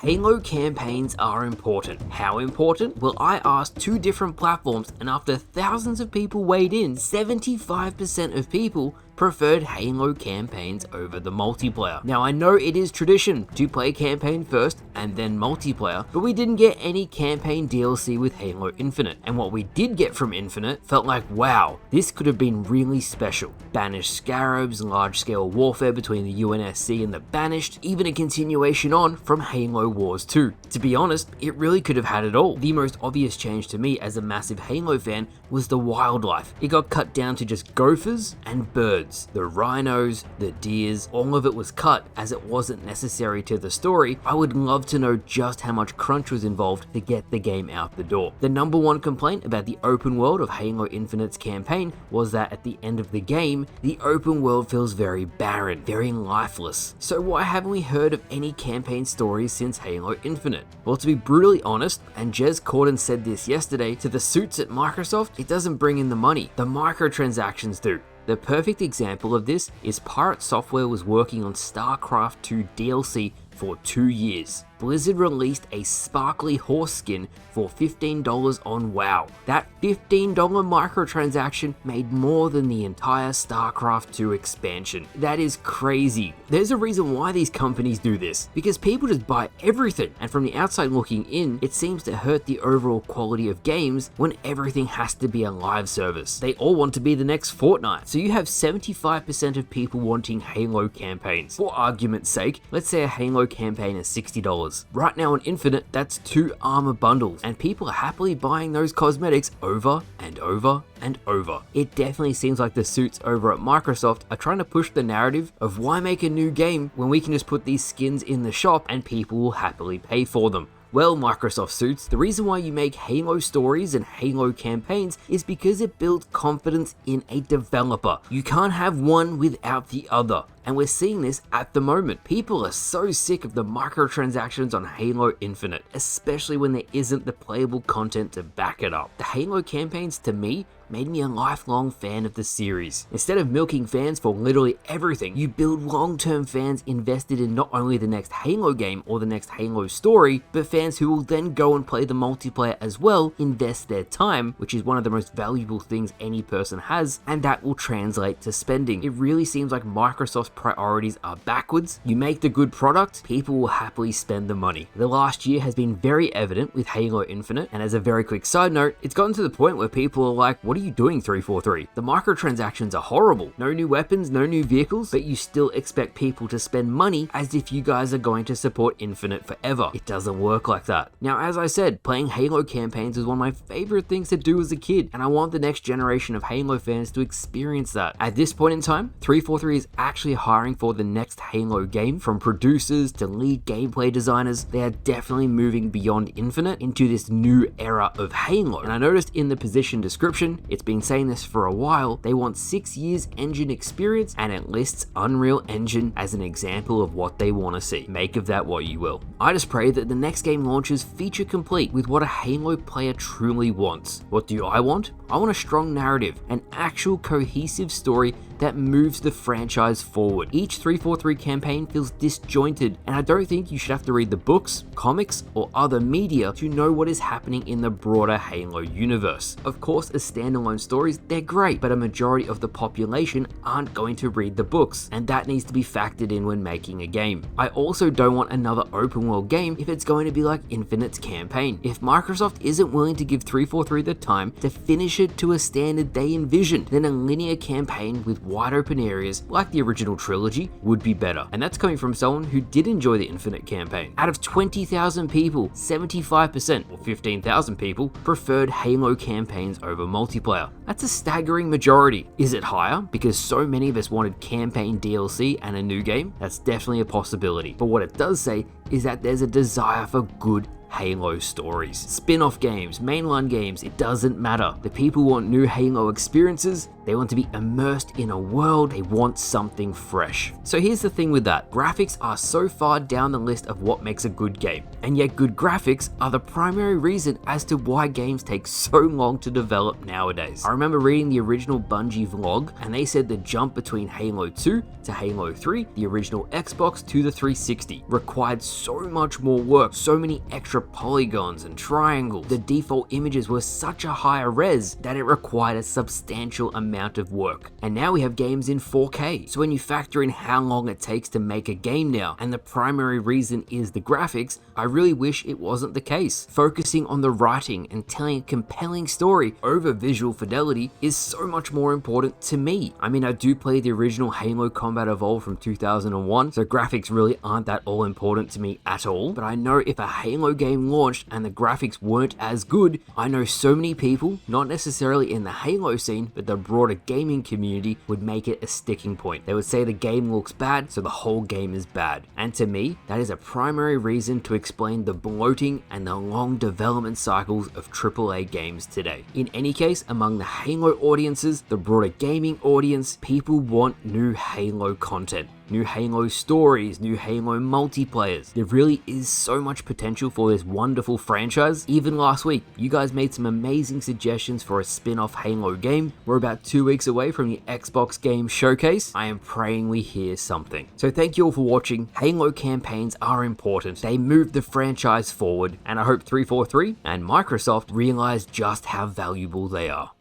Halo campaigns are important. How important? Well, I asked 2 different platforms, and after thousands of people weighed in, 75% of people preferred Halo campaigns over the multiplayer. Now, I know it is tradition to play campaign first and then multiplayer, but we didn't get any campaign DLC with Halo Infinite, and what we did get from Infinite felt like, wow, this could have been really special. Banished scarabs, large-scale warfare between the UNSC and the Banished, even a continuation on from Halo Wars 2. To be honest, it really could have had it all. The most obvious change to me as a massive Halo fan was the wildlife. It got cut down to just gophers and birds. The rhinos, the deers, all of it was cut as it wasn't necessary to the story. I would love to know just how much crunch was involved to get the game out the door. The number one complaint about the open world of Halo Infinite's campaign was that at the end of the game, the open world feels very barren, very lifeless. So why haven't we heard of any campaign stories since Halo Infinite? Well, to be brutally honest, and Jez Corden said this yesterday, to the suits at Microsoft, it doesn't bring in the money. The microtransactions do. The perfect example of this is Pirate Software was working on StarCraft 2 DLC for 2 years. Blizzard released a sparkly horse skin for $15 on WoW. That $15 microtransaction made more than the entire StarCraft 2 expansion. That is crazy. There's a reason why these companies do this, because people just buy everything, and from the outside looking in, it seems to hurt the overall quality of games when everything has to be a live service. They all want to be the next Fortnite. So you have 75% of people wanting Halo campaigns. For argument's sake, let's say a Halo campaign is $60. Right now on Infinite, that's 2 armor bundles, and people are happily buying those cosmetics over and over and over. It definitely seems like the suits over at Microsoft are trying to push the narrative of why make a new game when we can just put these skins in the shop and people will happily pay for them. Well, Microsoft suits, the reason why you make Halo stories and Halo campaigns is because it builds confidence in a developer. You can't have one without the other. And we're seeing this at the moment. People are so sick of the microtransactions on Halo Infinite, especially when there isn't the playable content to back it up. The Halo campaigns, to me, made me a lifelong fan of the series. Instead of milking fans for literally everything, you build long-term fans invested in not only the next Halo game or the next Halo story, but fans who will then go and play the multiplayer as well, invest their time, which is one of the most valuable things any person has, and that will translate to spending. It really seems like Microsoft's priorities are backwards. You make the good product, people will happily spend the money. The last year has been very evident with Halo Infinite, and as a very quick side note, it's gotten to the point where people are like, what are you doing 343? The microtransactions are horrible. No new weapons, no new vehicles, but you still expect people to spend money as if you guys are going to support Infinite forever. It doesn't work like that. Now, as I said, playing Halo campaigns was one of my favorite things to do as a kid, and I want the next generation of Halo fans to experience that. At this point in time, 343 is actually hiring for the next Halo game, from producers to lead gameplay designers. They are definitely moving beyond Infinite into this new era of Halo. And I noticed in the position description, it's been saying this for a while, they want 6 years engine experience, and it lists Unreal Engine as an example of what they want to see. Make of that what you will. I just pray that the next game launches feature complete with what a Halo player truly wants. What do I want? I want a strong narrative, an actual cohesive story that moves the franchise forward. Each 343 campaign feels disjointed, and I don't think you should have to read the books, comics, or other media to know what is happening in the broader Halo universe. Of course, as standalone stories, they're great, but a majority of the population aren't going to read the books, and that needs to be factored in when making a game. I also don't want another open world game if it's going to be like Infinite's campaign. If Microsoft isn't willing to give 343 the time to finish it to a standard they envisioned, then a linear campaign with wide open areas like the original trilogy would be better. And that's coming from someone who did enjoy the Infinite campaign. Out of 20,000 people, 75% or 15,000 people preferred Halo campaigns over multiplayer. That's a staggering majority. Is it higher because so many of us wanted campaign DLC and a new game? That's definitely a possibility. But what it does say is that there's a desire for good Halo stories. Spin-off games, mainline games, it doesn't matter. The people want new Halo experiences, they want to be immersed in a world, they want something fresh. So here's the thing with that, graphics are so far down the list of what makes a good game, and yet good graphics are the primary reason as to why games take so long to develop nowadays. I remember reading the original Bungie vlog, and they said the jump between Halo 2 to Halo 3, the original Xbox to the 360, required so much more work, so many extra polygons and triangles. The default images were such a higher res that it required a substantial amount of work. And now we have games in 4K. So when you factor in how long it takes to make a game now, and the primary reason is the graphics, I really wish it wasn't the case. Focusing on the writing and telling a compelling story over visual fidelity is so much more important to me. I mean, I do play the original Halo Combat Evolved from 2001, so graphics really aren't that all important to me at all, but I know if a Halo game launched and the graphics weren't as good, I know so many people, not necessarily in the Halo scene, but the broader gaming community, would make it a sticking point. They would say the game looks bad, so the whole game is bad. And to me, that is a primary reason to explain the bloating and the long development cycles of AAA games today. In any case, among the Halo audiences, the broader gaming audience, people want new Halo content. New Halo stories, new Halo multiplayers. There really is so much potential for this wonderful franchise. Even last week, you guys made some amazing suggestions for a spin-off Halo game. We're about 2 weeks away from the Xbox Game Showcase. I am praying we hear something. So thank you all for watching. Halo campaigns are important. They move the franchise forward, and I hope 343 and Microsoft realize just how valuable they are.